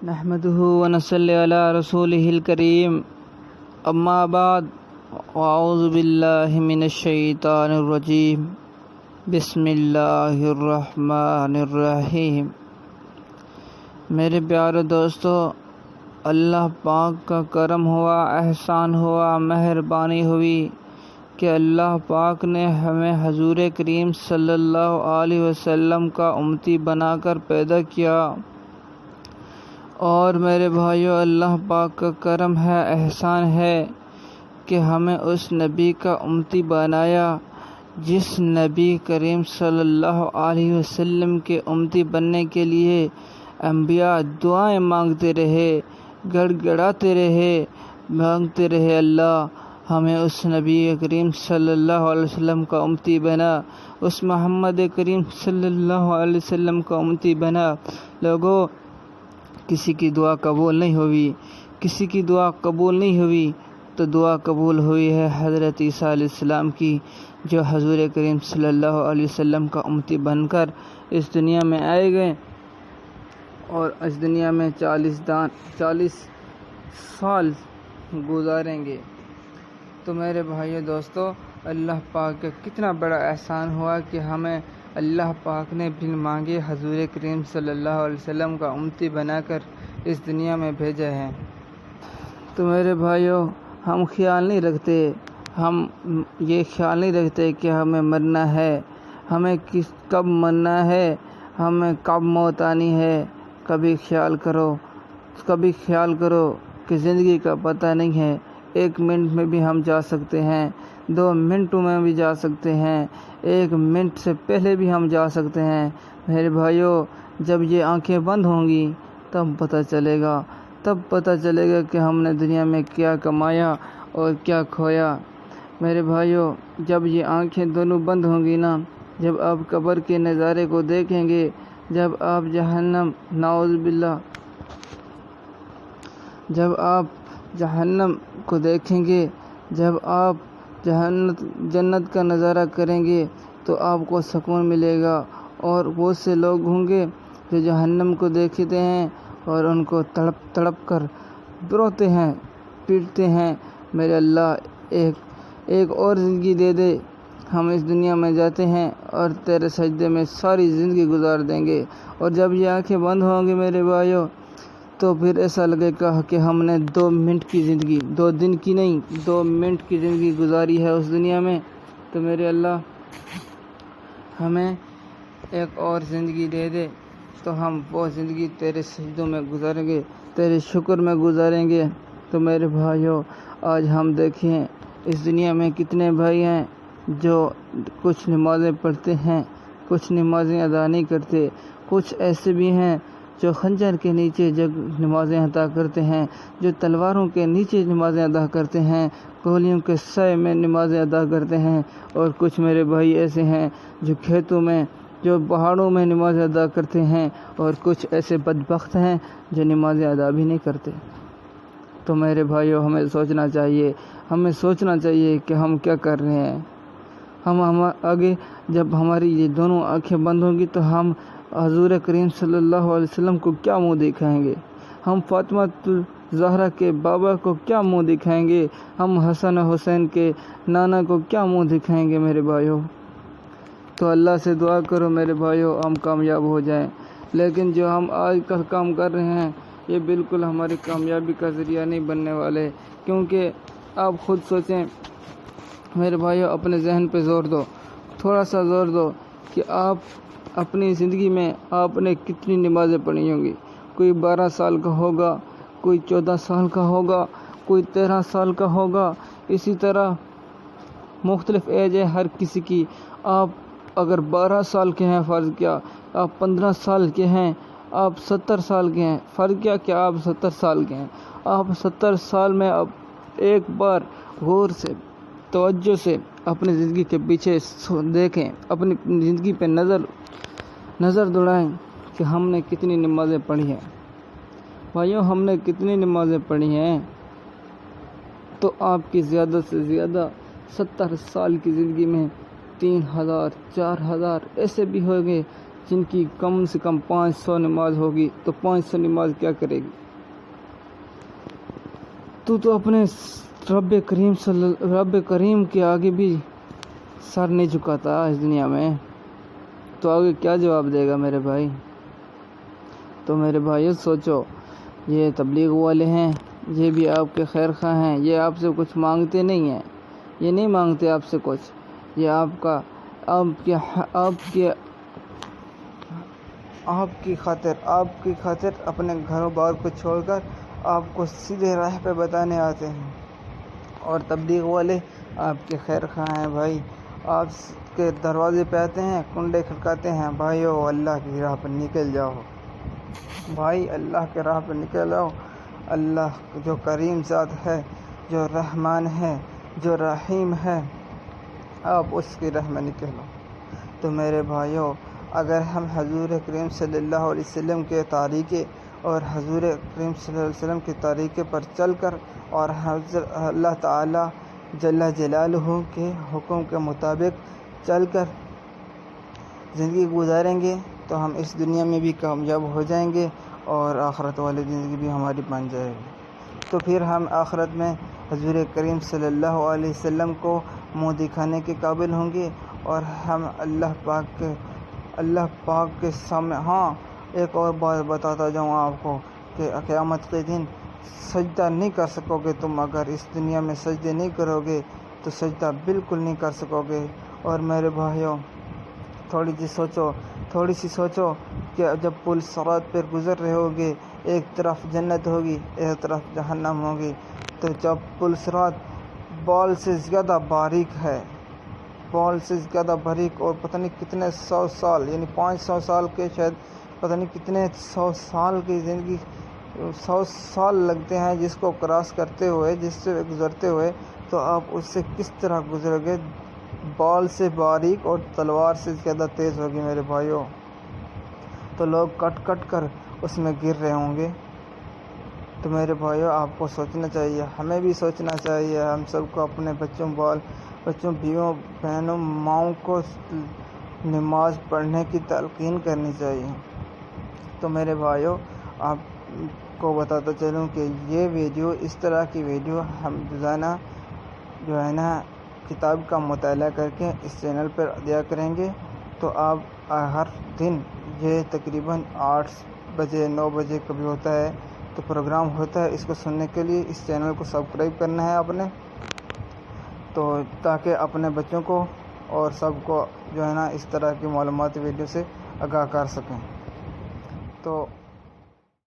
نحمده ونصلي على رسوله الكريم اما بعد واعوذ باللہ من الشیطان الرجیم بسم اللہ الرحمن الرحیم۔ میرے پیارے دوستو، اللہ پاک کا کرم ہوا، احسان ہوا، مہربانی ہوئی کہ اللہ پاک نے ہمیں حضور کریم صلی اللہ علیہ وسلم کا امتی بنا کر پیدا کیا۔ اور میرے بھائیو، اللہ پاک کا کرم ہے، احسان ہے کہ ہمیں اس نبی کا امتی بنایا جس نبی کریم صلی اللہ علیہ وسلم کے امتی بننے کے لیے انبیاء دعائیں مانگتے رہے، گڑ گڑاتے رہے، مانگتے رہے، اللہ ہمیں اس نبی کریم صلی اللہ علیہ وسلم کا امتی بنا، اس محمد کریم صلی اللہ علیہ وسلم کا امتی بنا۔ لوگوں، کسی کی دعا قبول نہیں ہوئی، کسی کی دعا قبول نہیں ہوئی تو دعا قبول ہوئی ہے حضرت عیسیٰ علیہ السلام کی، جو حضور کریم صلی اللہ علیہ وسلم کا امتی بن کر اس دنیا میں آئے گئے اور اس دنیا میں 40 سال گزاریں گے۔ تو میرے بھائیو دوستو، اللہ پاک کا کتنا بڑا احسان ہوا کہ ہمیں اللہ پاک نے بن مانگے حضور کریم صلی اللہ علیہ وسلم کا امتی بنا کر اس دنیا میں بھیجا ہے۔ تو میرے بھائیو، ہم خیال نہیں رکھتے، ہم یہ خیال نہیں رکھتے کہ ہمیں مرنا ہے، ہمیں کب مرنا ہے، ہمیں کب موت آنی ہے۔ کبھی خیال کرو کہ زندگی کا پتہ نہیں ہے، 1 منٹ میں بھی ہم جا سکتے ہیں، 2 منٹوں میں بھی جا سکتے ہیں، 1 منٹ سے پہلے بھی ہم جا سکتے ہیں۔ میرے بھائیو، جب یہ آنکھیں بند ہوں گی تب پتہ چلے گا کہ ہم نے دنیا میں کیا کمایا اور کیا کھویا۔ میرے بھائیو، جب یہ آنکھیں دونوں بند ہوں گی نا، جب آپ قبر کے نظارے کو دیکھیں گے، جب آپ جہنم، نعوذ باللہ، جب آپ جہنم کو دیکھیں گے، جب آپ جنت کا نظارہ کریں گے تو آپ کو سکون ملے گا۔ اور بہت سے لوگ ہوں گے جو جہنم کو دیکھتے ہیں اور ان کو تڑپ کر روتے ہیں، پیٹتے ہیں، میرے اللہ ایک اور زندگی دے دے، ہم اس دنیا میں جاتے ہیں اور تیرے سجدے میں ساری زندگی گزار دیں گے۔ اور جب یہ آنکھیں بند ہوں گی میرے بھائیو، تو پھر ایسا لگے گا کہ ہم نے 2 منٹ کی زندگی، 2 دن کی نہیں، 2 منٹ کی زندگی گزاری ہے اس دنیا میں۔ تو میرے اللہ ہمیں ایک اور زندگی دے دے تو ہم وہ زندگی تیرے سجدوں میں گزاریں گے، تیرے شکر میں گزاریں گے۔ تو میرے بھائیو، آج ہم دیکھیں اس دنیا میں کتنے بھائی ہیں جو کچھ نمازیں پڑھتے ہیں، کچھ نمازیں ادا نہیں کرتے، کچھ ایسے بھی ہیں جو خنجر کے نیچے نمازیں ادا کرتے ہیں، جو تلواروں کے نیچے نمازیں ادا کرتے ہیں، گولیوں کے سائے میں نمازیں ادا کرتے ہیں، اور کچھ میرے بھائی ایسے ہیں جو کھیتوں میں، جو پہاڑوں میں نمازیں ادا کرتے ہیں، اور کچھ ایسے بدبخت ہیں جو نمازیں ادا بھی نہیں کرتے۔ تو میرے بھائیو، ہمیں سوچنا چاہیے کہ ہم کیا کر رہے ہیں۔ ہم آگے جب ہماری یہ دونوں آنکھیں بند ہوں گی تو ہم حضور کریم صلی اللہ علیہ وسلم کو کیا منہ دکھائیں گے؟ ہم فاطمہ زہرا کے بابا کو کیا منہ دکھائیں گے؟ ہم حسن حسین کے نانا کو کیا منہ دکھائیں گے میرے بھائیو؟ تو اللہ سے دعا کرو میرے بھائیو، ہم کامیاب ہو جائیں۔ لیکن جو ہم آج کل کام کر رہے ہیں، یہ بالکل ہماری کامیابی کا ذریعہ نہیں بننے والے، کیونکہ آپ خود سوچیں میرے بھائیو، اپنے ذہن پہ زور دو، تھوڑا سا زور دو کہ آپ اپنی زندگی میں آپ نے کتنی نمازیں پڑھی ہوں گی۔ کوئی 12 سال کا ہوگا، کوئی 14 سال کا ہوگا، کوئی 13 سال کا ہوگا، اسی طرح مختلف ایج ہے ہر کسی کی۔ آپ اگر 12 سال کے ہیں، فرض کیا آپ 15 سال کے ہیں، آپ 70 سال کے ہیں، فرض کیا کہ آپ 70 سال کے ہیں، آپ 70 سال میں اب ایک بار غور سے، توجہ سے اپنی زندگی کے پیچھے دیکھیں، اپنی زندگی پہ نظر دوڑائیں کہ ہم نے کتنی نمازیں پڑھی ہیں۔ بھائیوں، ہم نے کتنی نمازیں پڑھی ہیں؟ تو آپ کی زیادہ سے زیادہ 70 سال کی زندگی میں 3000 4000 ایسے بھی ہوں گے جن کی کم سے کم 500 نماز ہوگی تو 500 نماز کیا کرے گی؟ تو اپنے رب کریم کے آگے بھی سر نہیں جھکاتا اس دنیا میں، تو آگے کیا جواب دے گا میرے بھائی؟ تو میرے بھائیو سوچو، یہ تبلیغ والے ہیں، یہ بھی آپ کے خیر خواہ ہیں، یہ آپ سے کچھ مانگتے نہیں ہیں، یہ نہیں مانگتے آپ سے کچھ، یہ آپ کی خاطر اپنے گھروں بار کو چھوڑ کر آپ کو سیدھے راہ پہ بتانے آتے ہیں، اور تبلیغ والے آپ کے خیر خواہ ہیں بھائی، آپ کے دروازے پہ آتے ہیں، کنڈے کھٹکاتے ہیں، بھائیو اللہ کی راہ پر نکل جاؤ، بھائی اللہ کے راہ پہ نکل آؤ، اللہ جو کریم ذات ہے، جو رحمان ہے، جو رحیم ہے، آپ اس کی راہ میں نکلو۔ تو میرے بھائیو، اگر ہم حضور کریم صلی اللہ علیہ وسلم کے طریقے اور حضور کریم صلی اللہ علیہ وسلم کے طریقے پر چل کر اور اللہ تعالی جل جلالہ کے حکم کے مطابق چل کر زندگی گزاریں گے تو ہم اس دنیا میں بھی کامیاب ہو جائیں گے اور آخرت والی زندگی بھی ہماری بن جائے گی۔ تو پھر ہم آخرت میں حضور کریم صلی اللہ علیہ وسلم کو منہ دکھانے کے قابل ہوں گے، اور ہم اللہ پاک کے سامنے۔ ہاں، ایک اور بات بتاتا جاؤں آپ کو کہ قیامت کے دن سجدہ نہیں کر سکو گے تم، اگر اس دنیا میں سجدے نہیں کرو گے تو سجدہ بالکل نہیں کر سکو گے۔ اور میرے بھائیوں، تھوڑی سی سوچو کہ جب پل صراط پر گزر رہے ہوگے، ایک طرف جنت ہوگی، ایک طرف جہنم ہوگی، تو جب پل صراط بال سے زیادہ باریک اور پتہ نہیں کتنے 100 سال، یعنی 500 سال کے، شاید پتہ نہیں کتنے 100 سال کی زندگی، 100 سال لگتے ہیں جس کو کراس کرتے ہوئے، جس سے گزرتے ہوئے، تو آپ اس سے کس طرح گزرو گے؟ بال سے باریک اور تلوار سے زیادہ تیز ہوگی میرے بھائیوں، تو لوگ کٹ کر اس میں گر رہے ہوں گے۔ تو میرے بھائیوں، آپ کو سوچنا چاہیے، ہمیں بھی سوچنا چاہیے، ہم سب کو اپنے بچوں، بیویوں، بہنوں، ماؤں کو نماز پڑھنے کی تلقین کرنی چاہیے۔ تو میرے بھائیوں، آپ کو بتاتا چلوں کہ یہ ویڈیو، اس طرح کی ویڈیو ہم روزانہ جو ہے نا کتاب کا مطالعہ کر کے اس چینل پر دیا کریں گے۔ تو آپ ہر دن، یہ تقریباً 8 بجے 9 بجے کبھی ہوتا ہے تو پروگرام ہوتا ہے، اس کو سننے کے لیے اس چینل کو سبسکرائب کرنا ہے آپ نے، تو تاکہ اپنے بچوں کو اور سب کو جو ہے نا اس طرح کی معلومات ویڈیو سے آگاہ کر سکیں۔ تو